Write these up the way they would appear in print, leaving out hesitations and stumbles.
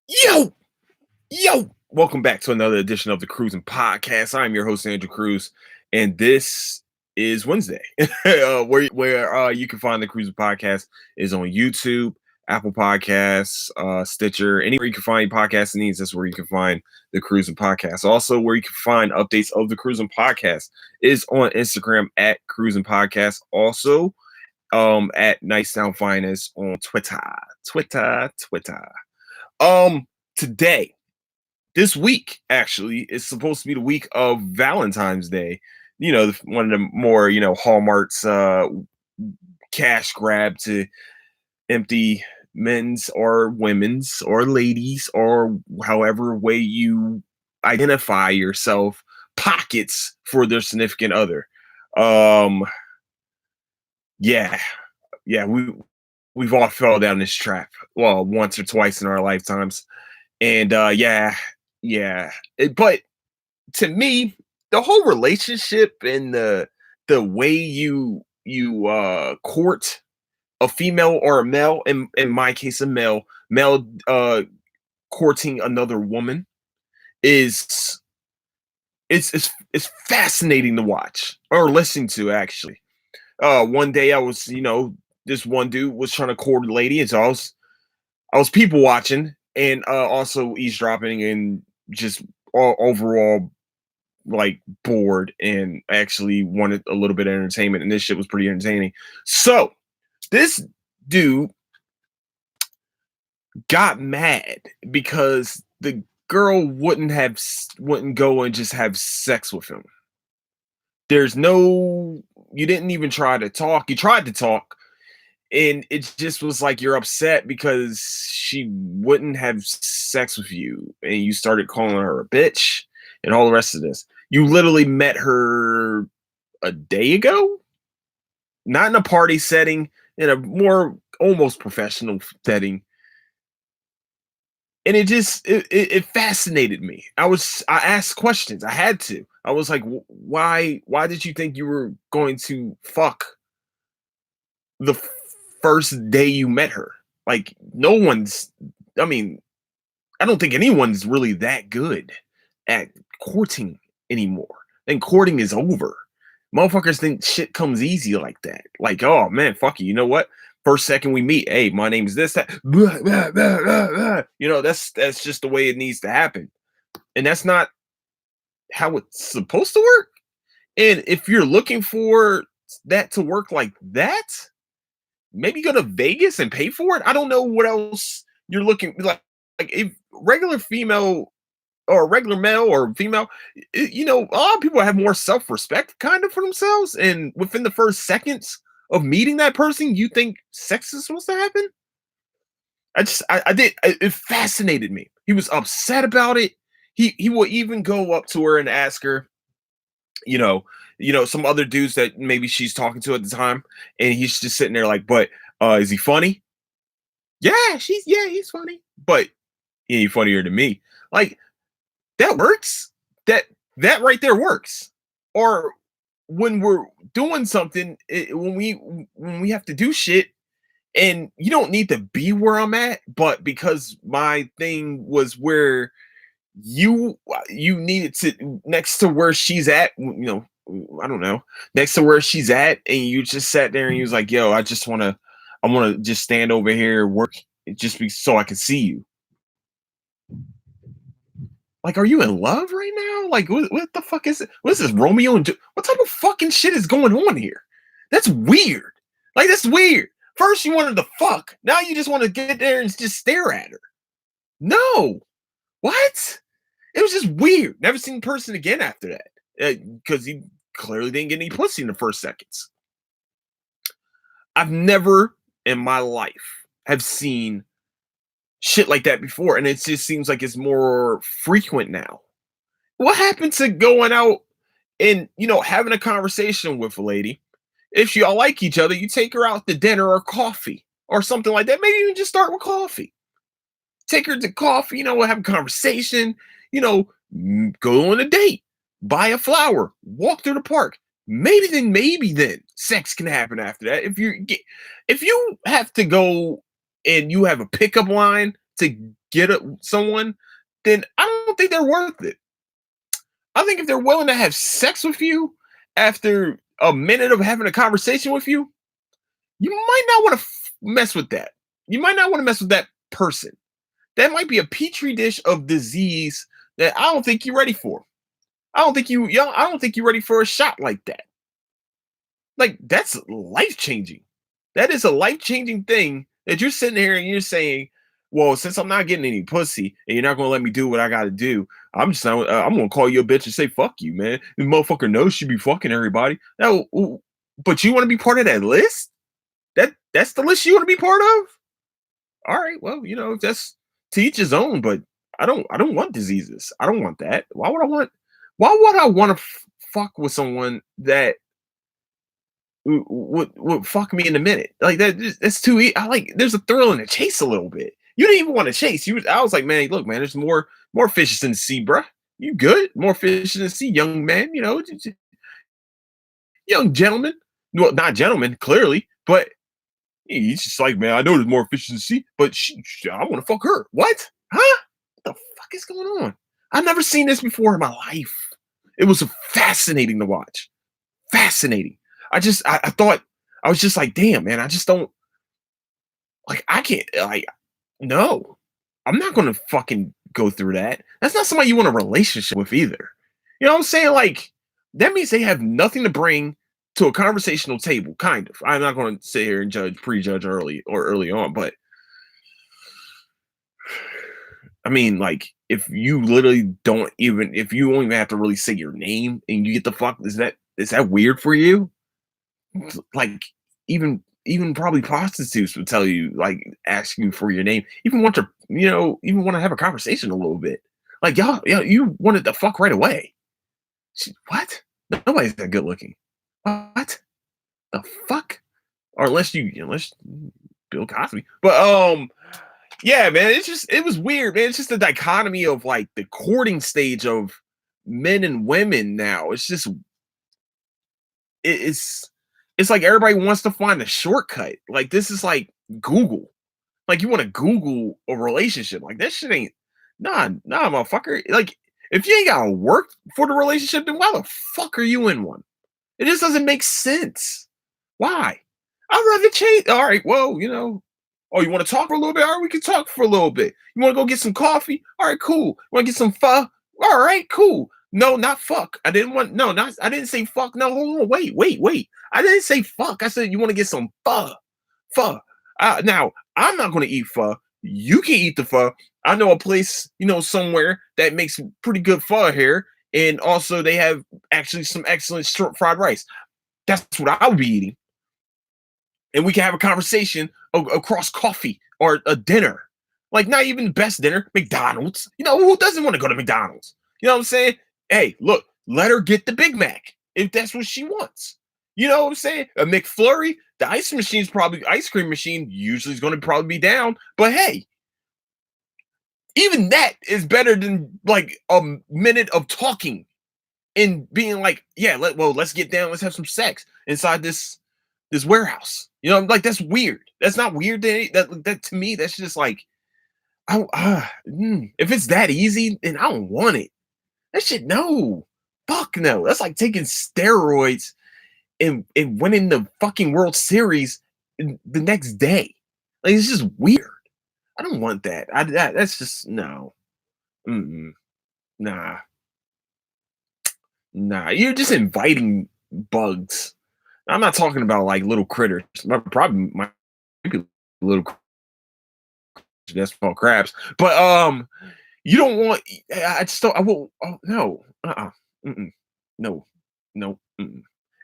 Yo, yo, welcome back to another edition of the Cruising Podcast. I'm your host, Andrew Cruz, and this is Wednesday, where you can find the Cruising Podcast is on YouTube, Apple Podcasts, Stitcher, anywhere you can find podcast needs. That's where you can find the Cruising Podcast. Also, where you can find updates of the Cruising Podcast is on Instagram at Cruising Podcast. Also, at Nice Sound Finest on Twitter. Today, this week actually is supposed to be the week of Valentine's Day. One of the more hallmarks, cash grab to empty men's or women's or ladies or however way you identify yourself pockets for their significant other. Um, yeah, yeah, we've all fell down this trap. Well, once or twice in our lifetimes. And yeah. But to me, the whole relationship and the way you court a female or a male, in my case a male courting another woman is it's fascinating to watch or listen to actually. One day I was, this one dude was trying to court a lady, and so I was people watching and also eavesdropping and just overall like bored and actually wanted a little bit of entertainment. And this shit was pretty entertaining. So this dude got mad because the girl wouldn't go and just have sex with him. You didn't even try to talk. You tried to talk, and it just was like you're upset because she wouldn't have sex with you, and you started calling her a bitch and all the rest of this. You literally met her a day ago, not in a party setting, in a more almost professional setting, and it fascinated me. I asked questions. I had to. I was like, why did you think you were going to fuck the first day you met her? Like, no one's, I mean, I don't think anyone's really that good at courting anymore. And courting is over. Motherfuckers think shit comes easy like that. Like, oh man, fuck you. You know what? First second we meet, hey, my name is this, that. Blah, blah, blah, blah, blah. That's just the way it needs to happen. And that's not how it's supposed to work. And if you're looking for that to work like that, maybe go to Vegas and pay for it. I don't know what else you're looking like if regular female or regular male or female, a lot of people have more self-respect kind of for themselves. And within the first seconds of meeting that person, you think sex is supposed to happen. It fascinated me. He was upset about it. He will even go up to her and ask her, you know, some other dudes that maybe she's talking to at the time, and he's just sitting there like, but is he funny? Yeah, he's funny, but he ain't funnier than me. Like, that works. That right there works. Or when we're doing something, when we have to do shit, and you don't need to be where I'm at, but because my thing was where you needed to next to where she's at, I don't know, next to where she's at, and you just sat there and you was like, yo, I want to just stand over here, work, just be so I can see you. Like, are you in love right now? Like, what the fuck is it? What is this, Romeo and what type of fucking shit is going on here? That's weird. Like, that's weird. First, you wanted to fuck. Now you just want to get there and just stare at her. No. What? It was just weird. Never seen the person again after that. Because he clearly didn't get any pussy in the first seconds. I've never in my life have seen shit like that before, and it just seems like it's more frequent now. What happened to going out and having a conversation with a lady? If y'all like each other, you take her out to dinner or coffee or something like that. Maybe even just start with coffee. Take her to coffee, have a conversation, go on a date, buy a flower, walk through the park. Maybe then sex can happen after that. If you have to go and you have a pickup line to get someone, then I don't think they're worth it. I think if they're willing to have sex with you after a minute of having a conversation with you, you might not want to mess with that. You might not want to mess with that person. That might be a petri dish of disease that I don't think you're ready for. I don't think you're ready for a shot like that. Like that's life changing. That is a life changing thing that you're sitting here and you're saying, "Well, since I'm not getting any pussy and you're not gonna let me do what I got to do, I'm gonna call you a bitch and say fuck you, man. The motherfucker knows she be fucking everybody. Now, but you want to be part of that list? That's the list you want to be part of? All right, well, if that's to each his own. But I don't want diseases. I don't want that. Why would I want to fuck with someone that would fuck me in a minute. Like that's too easy. There's a thrill in the chase a little bit. You didn't even want to chase. I was like, man, look, man, there's more fishes in the sea, bruh. You good? More fish in the sea, young man. Young gentleman. Well, not gentleman, clearly, but he's just like, man, I know there's more fish in the sea, but I want to fuck her. What? Huh? What the fuck is going on? I've never seen this before in my life. It was fascinating to watch. Fascinating. I thought I was just like, damn, man, I just don't I can't no. I'm not gonna fucking go through that. That's not somebody you want a relationship with either. You know what I'm saying? Like, that means they have nothing to bring to a conversational table, kind of. I'm not gonna sit here and prejudge early on, but I mean, like, if you literally if you don't even have to really say your name and you get the fuck, is that weird for you? Like even probably prostitutes would tell you, like, ask you for your name, even want to have a conversation a little bit. Like, y'all, you wanted to fuck right away. What? Nobody's that good looking. What the fuck? Or unless Bill Cosby. But yeah, man, it was weird, man. It's just the dichotomy of like the courting stage of men and women now. It's like everybody wants to find a shortcut. Like, this is like Google. Like, you want to Google a relationship. Like, that shit ain't nah, motherfucker. Like, if you ain't gotta work for the relationship, then why the fuck are you in one? It just doesn't make sense. Why? I'd rather change. All right, well, oh, you want to talk for a little bit? All right, we can talk for a little bit. You want to go get some coffee? All right, cool. Want to get some pho? All right, cool. No, not fuck. I didn't want, no, not, I didn't say fuck. No, hold on, wait. I didn't say fuck. I said, you want to get some pho? Pho. Now, I'm not going to eat pho. You can eat the pho. I know a place, somewhere that makes pretty good pho here. And also, they have actually some excellent short fried rice. That's what I would be eating. And we can have a conversation across coffee or a dinner. Like, not even the best dinner, McDonald's. Who doesn't want to go to McDonald's? You know what I'm saying? Hey, look, let her get the Big Mac if that's what she wants. You know what I'm saying? A McFlurry, the ice cream machine usually is going to probably be down. But hey, even that is better than like a minute of talking and being like, yeah, let's get down, let's have some sex inside this warehouse. Like, that's weird. That's not weird. That to me, that's just like, if it's that easy, then I don't want it. That shit, no. Fuck no. That's like taking steroids and winning the fucking World Series the next day. Like, it's just weird. I don't want that. That's just no. Mm-mm. Nah. Nah. You're just inviting bugs. I'm not talking about like little critters. Probably might be little that's called crabs. But you don't want. I just don't. I will. Oh no. No. No.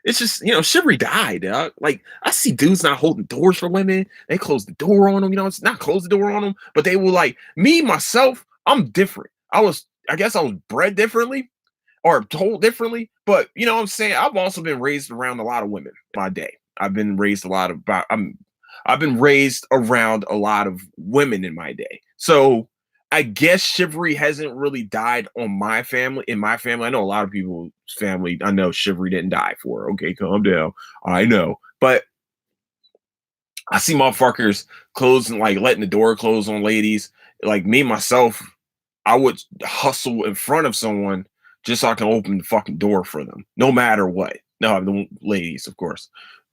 It's just, Chivalry died. Like, I see dudes not holding doors for women. They close the door on them. It's not close the door on them, but they will, like, me myself. I'm different. I guess I was bred differently or told differently. But you know what I'm saying? I've also been raised around a lot of women in my day. I've been raised I've been raised around a lot of women in my day. So I guess chivalry hasn't really died on my family. In my family, I know a lot of people's family. I know chivalry didn't die for. Okay, calm down. I know, but I see motherfuckers closing, like letting the door close on ladies. Like me myself, I would hustle in front of someone just so I can open the fucking door for them, no matter what. No, the ladies, of course.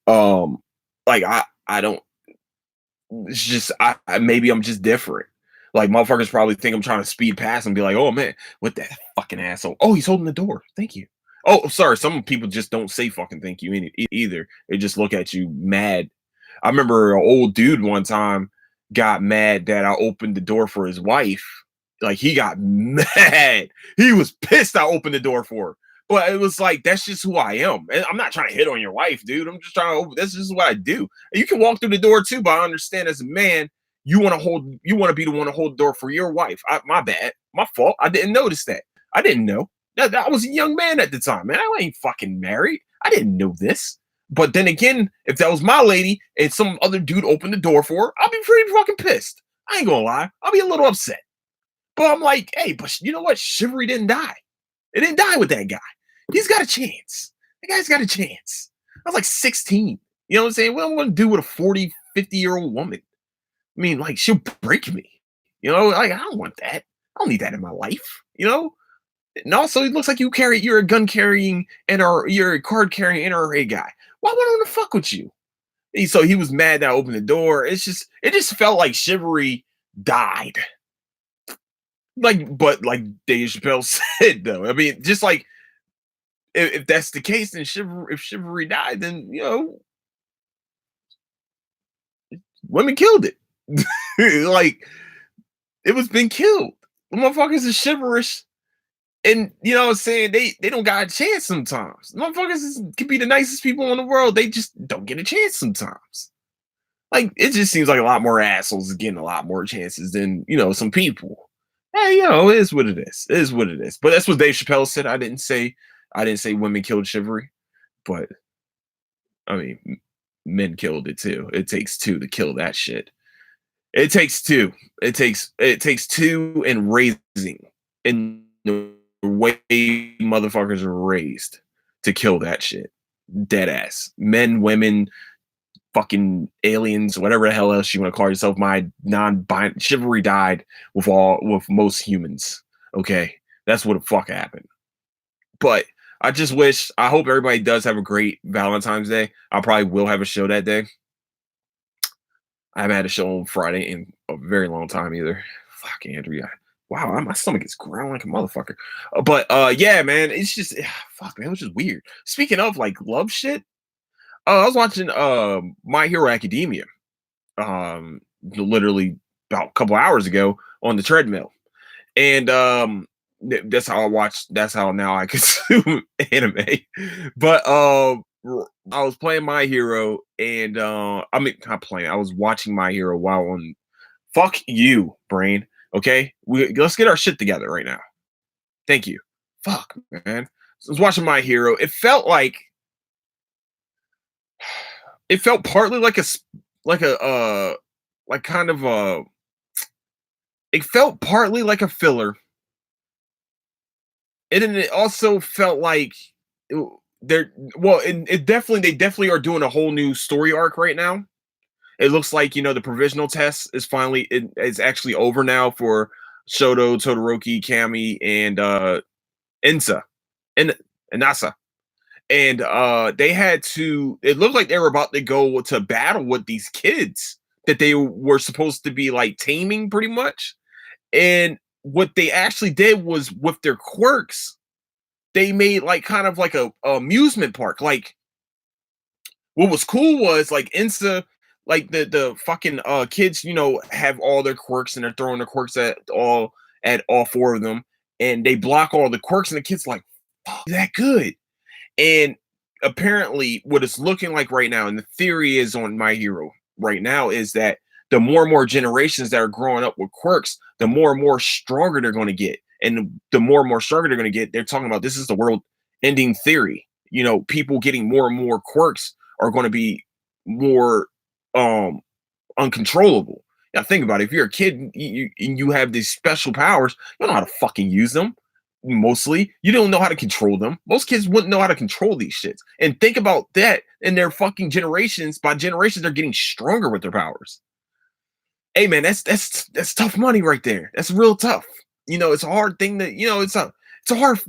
Um, like I don't. It's just maybe I'm just different. Like motherfuckers probably think I'm trying to speed past and be like, "Oh man, what that fucking asshole? Oh, he's holding the door. Thank you." Oh, sorry. Some people just don't say fucking thank you either. They just look at you mad. I remember an old dude one time got mad that I opened the door for his wife. Like he got mad. He was pissed I opened the door for her. But it was like that's just who I am. And I'm not trying to hit on your wife, dude. I'm just trying to. That's just what I do. And you can walk through the door too, but I understand as a man, you want to be the one to hold the door for your wife. My bad, my fault. I didn't notice that. I didn't know. I was a young man at the time, man. I ain't fucking married. I didn't know this. But then again, if that was my lady and some other dude opened the door for her, I'll be pretty fucking pissed. I ain't gonna lie. I'll be a little upset. But I'm like, hey, but you know what? Chivalry didn't die. It didn't die with that guy. He's got a chance. The guy's got a chance. I was like 16. You know what I'm saying? What am I going to do with a 40, 50-year-old woman? I mean, like, she'll break me. You know, like, I don't want that. I don't need that in my life. You know? And also, it looks like you're a gun carrying and you're a card carrying NRA guy. Why would I want to fuck with you? So he was mad that I opened the door. It just felt like chivalry died. But like Dave Chappelle said, though, I mean, just like if that's the case, then if chivalry died, then women killed it. Like it was been killed. The motherfuckers are chivalrous, and you know what I'm saying they don't got a chance sometimes. Could be the nicest people in the world. They just don't get a chance sometimes. Like it just seems like a lot more assholes are getting a lot more chances than some people. Hey, it is what it is. It is what it is. But that's what Dave Chappelle said. I didn't say women killed chivalry, but I mean, men killed it too. It takes two to kill that shit. It takes two. It takes two and raising in the way motherfuckers are raised to kill that shit. Dead ass. Men, women, fucking aliens, whatever the hell else you want to call yourself. My non-binary chivalry died with most humans. Okay, that's what the fuck happened. But I hope everybody does have a great Valentine's Day. I probably will have a show that day. I haven't had a show on Friday in a very long time either. Fuck Andrew, yeah. Wow, my stomach is growling like a motherfucker. But yeah, man, it's just fuck, man, it was just weird. Speaking of like love shit, I was watching My Hero Academia literally about a couple hours ago on the treadmill. And that's how I watch. That's how now I consume anime. But I was playing My Hero, and I mean, not playing. I was watching My Hero while on. Fuck you, brain. Okay, let's get our shit together right now. Thank you. Fuck, man. So I was watching My Hero. It felt partly like like kind of a. It felt partly like a filler, and then it also felt like they're well, and they definitely are doing a whole new story arc right now. It looks like the provisional test is it's actually over now for Shoto, Todoroki, Kami, and Insa and Nasa. And they had to. It looked like they were about to go to battle with these kids that they were supposed to be like taming, pretty much. And what they actually did was with their quirks, they made like kind of like a amusement park. Like what was cool was like Insta, like the fucking kids, have all their quirks and they're throwing their quirks at all four of them, and they block all the quirks, and the kids like, oh, that good. And apparently, what it's looking like right now, and the theory is on My Hero right now, is that the more and more generations that are growing up with quirks, the more and more stronger they're going to get. And the more and more stronger they're going to get, they're talking about this is the world ending theory. People getting more and more quirks are going to be more uncontrollable. Now, think about it. If you're a kid and you have these special powers, you don't know how to fucking use them. mostly. You don't know how to control them. Most kids wouldn't know how to control these shits. And think about that in their fucking generations. By generations, they're getting stronger with their powers. Hey man, that's tough money right there. That's real tough. It's a hard thing that it's a hard.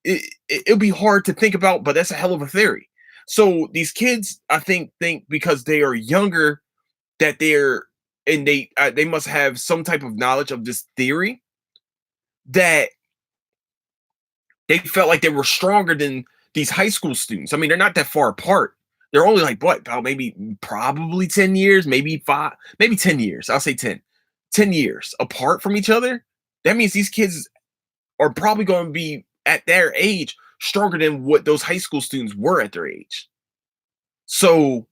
It'll be hard to think about, but that's a hell of a theory. So these kids, I think because they are younger, that they must have some type of knowledge of this theory, that they felt like they were stronger than these high school students. I mean, they're not that far apart. They're only like what, about maybe probably 10 years, maybe 5, maybe 10 years. I'll say 10. 10 years apart from each other. That means these kids are probably going to be at their age stronger than what those high school students were at their age. So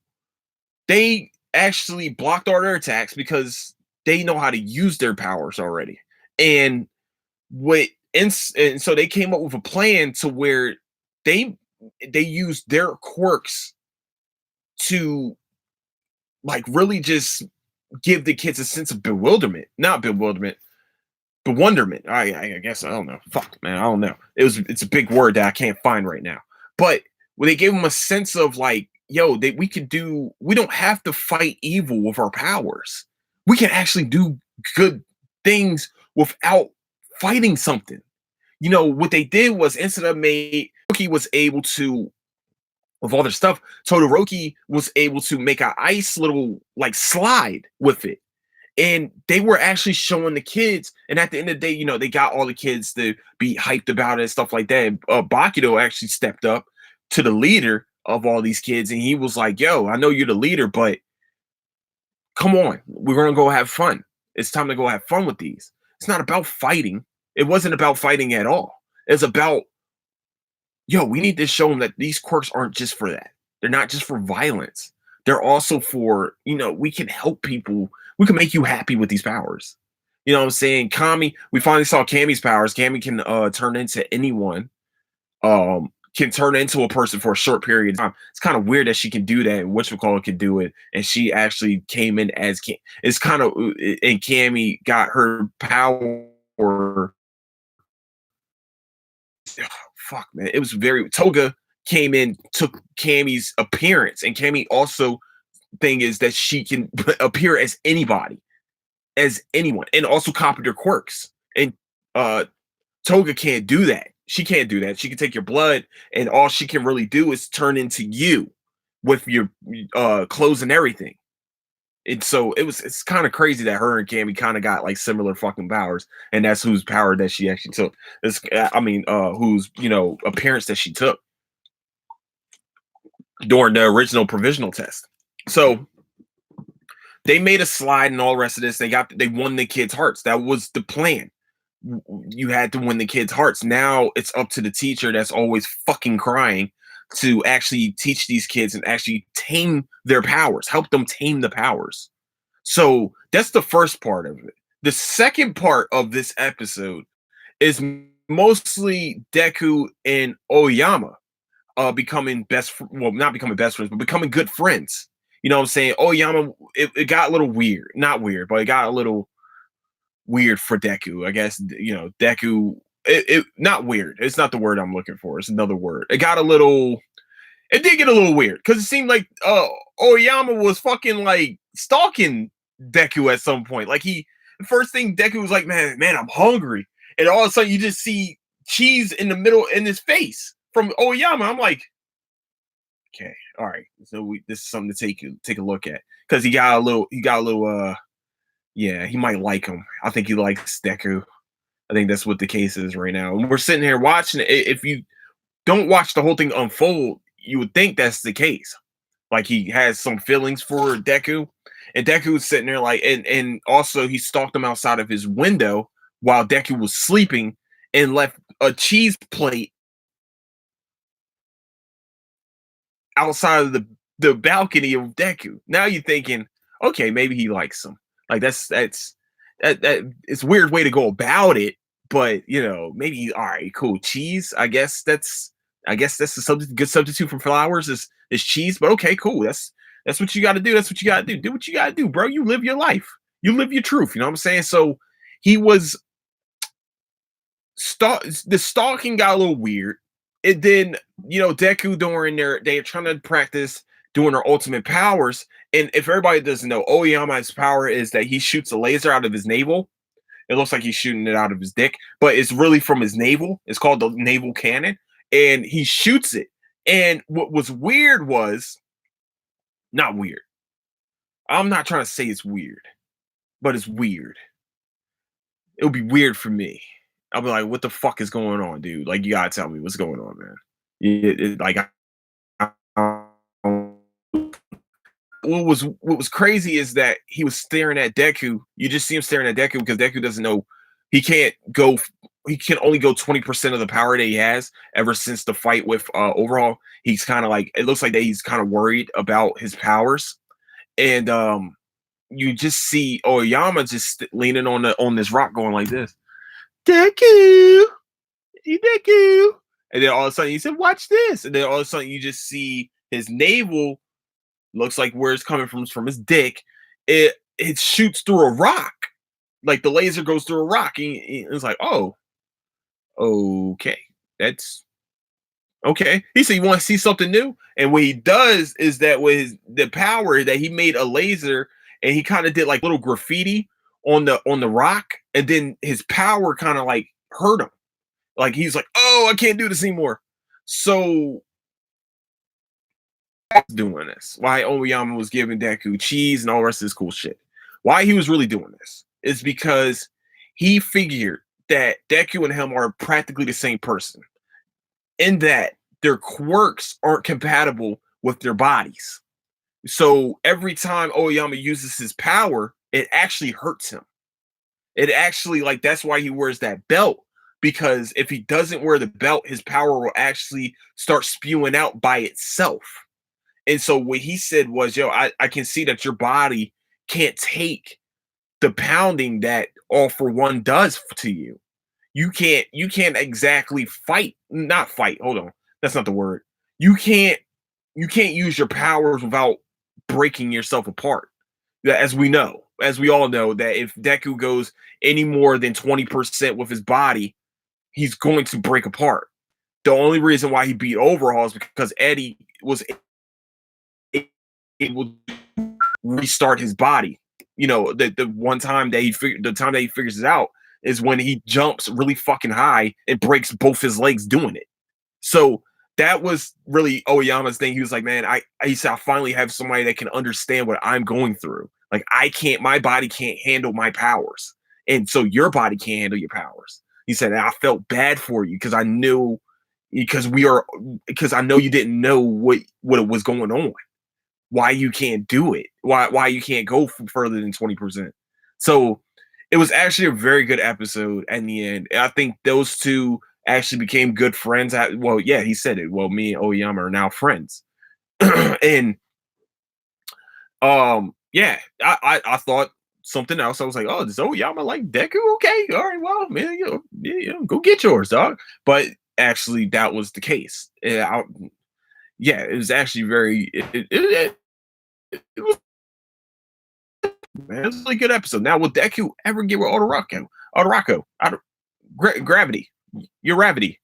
they actually blocked all their attacks because they know how to use their powers already. And and so they came up with a plan to where they they used their quirks to like really just give the kids a sense of bewilderment, not bewilderment, bewilderment. I guess I don't know. Fuck, man, I don't know. It's a big word that I can't find right now. But when they gave them a sense of like, yo, we don't have to fight evil with our powers. We can actually do good things without fighting something. What they did was instead of made Todoroki was able to, with all their stuff, Todoroki was able to make an ice little like slide with it. And they were actually showing the kids, and at the end of the day, they got all the kids to be hyped about it and stuff like that. And Bakudo actually stepped up to the leader of all these kids, and he was like, "Yo, I know you're the leader, but come on, we're gonna go have fun. It's time to go have fun with these. It's not about fighting. It wasn't about fighting at all. It's about, yo, we need to show them that these quirks aren't just for that. They're not just for violence. They're also for, we can help people. We can make you happy with these powers. You know what I'm saying? Kami, we finally saw Kami's powers. Kami can turn into anyone. Can turn into a person for a short period of time. It's kind of weird that she can do that. And whatchamacallit can do it, and she actually came in as It's kind of, and Kami got her power. Fuck, man, it was very. Toga came in, took Kami's appearance, and Kami also thing is that she can appear as anybody, as anyone, and also copy their quirks. And Toga can't do that. She can't do that. She can take your blood, and all she can really do is turn into you with your clothes and everything. And so it's kind of crazy that her and Cammy kind of got like similar fucking powers, and that's whose power that she actually took. Whose appearance that she took during the original provisional test. So they made a slide and all the rest of this. They won the kids' hearts. That was the plan. You had to win the kids' hearts. Now it's up to the teacher that's always fucking crying to actually teach these kids and actually tame their powers, help them tame the powers. So that's the first part of it. The second part of this episode is mostly Deku and Oyama becoming not becoming best friends, but becoming good friends. You know what I'm saying? Oyama, it got a little weird. Not weird, but it got a little weird for Deku. I guess, Deku, it not weird. It's not the word I'm looking for. It's another word. It did get a little weird because it seemed like Oyama was fucking like stalking Deku at some point. Like the first thing Deku was like, man, I'm hungry. And all of a sudden you just see cheese in the middle in his face from Oyama. I'm like, okay, all right. So this is something to take a look at. Because he got a little yeah, he might like him. I think he likes Deku. I think that's what the case is right now. And we're sitting here watching it. If you don't watch the whole thing unfold, you would think that's the case. Like he has some feelings for Deku, and Deku's sitting there like, and also he stalked him outside of his window while Deku was sleeping and left a cheese plate outside of the balcony of Deku. Now you're thinking, okay, maybe he likes him. Like that's it's a weird way to go about it, but maybe all right, cool. Cheese, I guess that's a good substitute for flowers is cheese. But okay, cool. That's what you got to do. That's what you got to do. Do what you got to do, bro. You live your life. You live your truth. You know what I'm saying? So he was. the stalking got a little weird. It then, Deku during they're trying to practice doing their ultimate powers. And if everybody doesn't know, Oyama's power is that he shoots a laser out of his navel. It looks like he's shooting it out of his dick, but it's really from his navel. It's called the naval cannon, and he shoots it. And what was weird was not weird. I'm not trying to say it's weird, but it's weird. It would be weird for me. I'll be like, "What the fuck is going on, dude? Like, you gotta tell me what's going on, man." Like, what was crazy is that he was staring at Deku. You just see him staring at Deku because Deku doesn't know he can't go. He can only go 20% of the power that he has ever since the fight with Overhaul. He's kind of like, it looks like that he's kind of worried about his powers, and you just see Oyama just leaning on this rock, going like this, Deku, Deku, and then all of a sudden he said, "Watch this," and then all of a sudden you just see his navel. Looks like where it's coming from his dick. It shoots through a rock, like the laser goes through a rock. It's like, oh, okay, that's okay. He said, "You want to see something new?" And what he does is that with the power that he made a laser, and he kind of did like little graffiti on the rock, and then his power kind of like hurt him. Like he's like, "Oh, I can't do this anymore." So doing this, why Oyama was giving Deku cheese and all the rest of this cool shit. Why he was really doing this is because he figured that Deku and him are practically the same person in that their quirks aren't compatible with their bodies. So every time Oyama uses his power, it actually hurts him. It actually, like, that's why he wears that belt, because if he doesn't wear the belt, his power will actually start spewing out by itself. And so what he said was, "Yo, I can see that your body can't take the pounding that All for One does to you. You can't exactly fight, not fight. Hold on. That's not the word. You can't use your powers without breaking yourself apart. As we all know, that if Deku goes any more than 20% with his body, he's going to break apart. The only reason why he beat Overhaul is because Eddie was able to restart his body. The one time that the time that he figures it out is when he jumps really fucking high and breaks both his legs doing it. So that was really Oyama's thing. He was like, "Man, he said, I finally have somebody that can understand what I'm going through. Like, my body can't handle my powers. And so your body can't handle your powers." He said, "I felt bad for you because I knew, because I know you didn't know what was going on, why you can't do it, why you can't go further than 20%." So it was actually a very good episode in the end. I think those two actually became good friends. Well, yeah, he said it. Well, me and Oyama are now friends. And yeah, I thought something else. I was like, "Oh, does Oyama like Deku? Okay, all right, well, man, yeah, go get yours, dog." But actually, that was the case. Yeah, it was actually very. It was, man, it was a really good episode. Now, will Deku ever get with Odorako? Odorako, Gravity, your Ravity.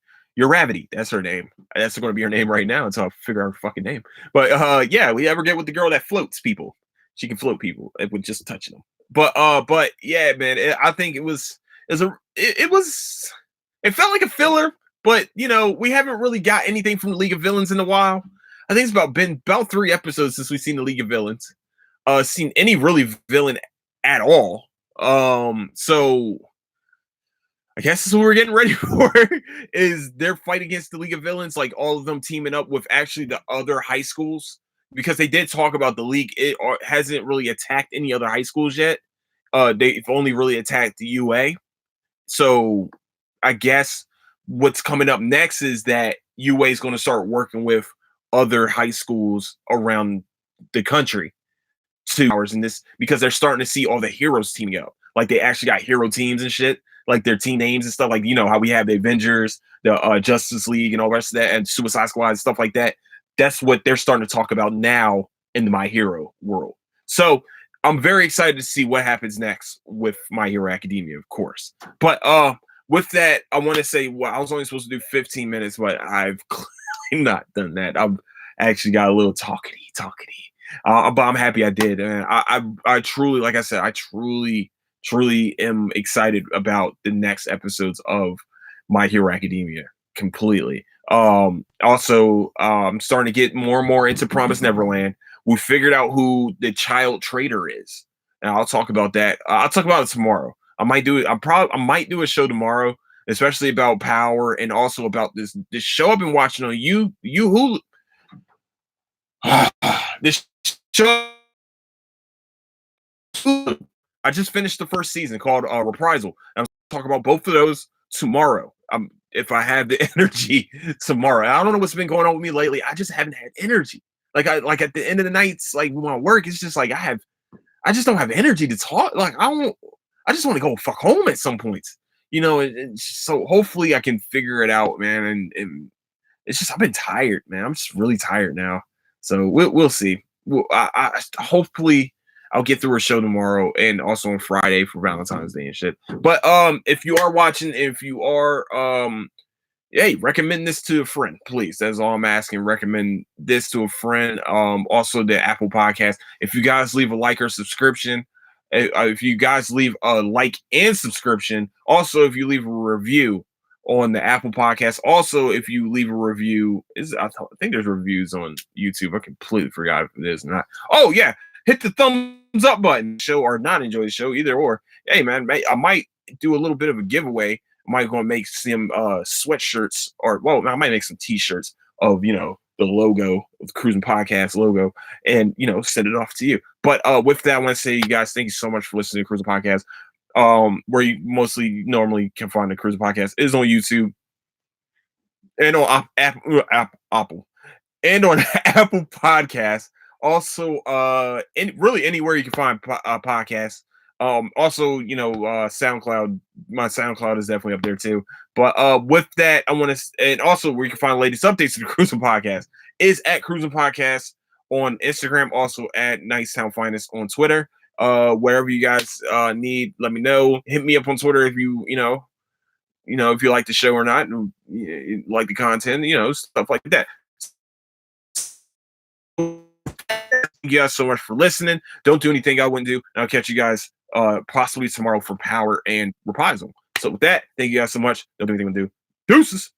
That's her name. That's going to be her name right now until I figure out her fucking name. But yeah, we ever get with the girl that floats people? She can float people with just touching them. But yeah, man, I think it felt like a filler. But we haven't really got anything from the League of Villains in a while. I think it's been about 3 episodes since we've seen the League of Villains. Seen any really villain at all. So I guess this is what we're getting ready for is their fight against the League of Villains, like all of them teaming up with actually the other high schools, because they did talk about the league. It hasn't really attacked any other high schools yet. They've only really attacked the UA. So I guess what's coming up next is that UA is going to start working with other high schools around the country to hours in this, because they're starting to see all the heroes teaming up. Like, they actually got hero teams and shit, like their team names and stuff. Like, how we have the Avengers, the Justice League, and all the rest of that, and Suicide Squad and stuff like that. That's what they're starting to talk about now in the My Hero world. So I'm very excited to see what happens next with My Hero Academia, of course. But with that, I want to say, well, I was only supposed to do 15 minutes, but I've clearly not done that. I've actually got a little talkity. But I'm happy I did, and I truly, like I said, I truly am excited about the next episodes of My Hero Academia completely. Also, I'm starting to get more and more into Promise Neverland. We figured out who the child traitor is, and I'll talk about that. I'll talk about it tomorrow. I might do it. I might do a show tomorrow, especially about power and also about this show I've been watching on you Hulu. This show I just finished the first season called Reprisal. I'm talking about both of those tomorrow. If I have the energy tomorrow. I don't know what's been going on with me lately. I just haven't had energy. Like at the end of the nights, like when I work, it's just like I just don't have energy to talk. Like I just want to go fuck home at some points. So hopefully I can figure it out, man. And it's just I've been tired, man. I'm just really tired now. So we'll see. Hopefully I'll get through a show tomorrow and also on Friday for Valentine's Day and shit. But if you are watching, if you are hey, recommend this to a friend, please. That's all I'm asking. Recommend this to a friend. Also the Apple Podcast. If you guys leave a like or subscription, if you guys leave a like and subscription, also if you leave a review on the Apple Podcast, also if you leave a review, I think there's reviews on YouTube. I completely forgot if it is not. Oh yeah, hit the thumbs up button. Show or not enjoy the show, either or. Hey man, I might do a little bit of a giveaway. I might go and make some sweatshirts, or well, I might make some t-shirts of the logo of the Cruising Podcast logo, and send it off to you. But with that, I want to say, you guys, thank you so much for listening to Cruising Podcast. Where you mostly normally can find the Cruising Podcast is on YouTube and on Apple and on Apple Podcasts. Also, really anywhere you can find podcasts. Also, SoundCloud. My SoundCloud is definitely up there too. But with that, I want to, and also where you can find the latest updates to the Cruising Podcast is at Cruising Podcast on Instagram. Also at Nicetown Finest on Twitter. Wherever you guys need, let me know. Hit me up on Twitter if if you like the show or not, and you like the content, stuff like that. Thank you guys so much for listening. Don't do anything I wouldn't do. And I'll catch you guys possibly tomorrow for Power and Reprisal. So with that, thank you guys so much. Don't do anything I do. Deuces.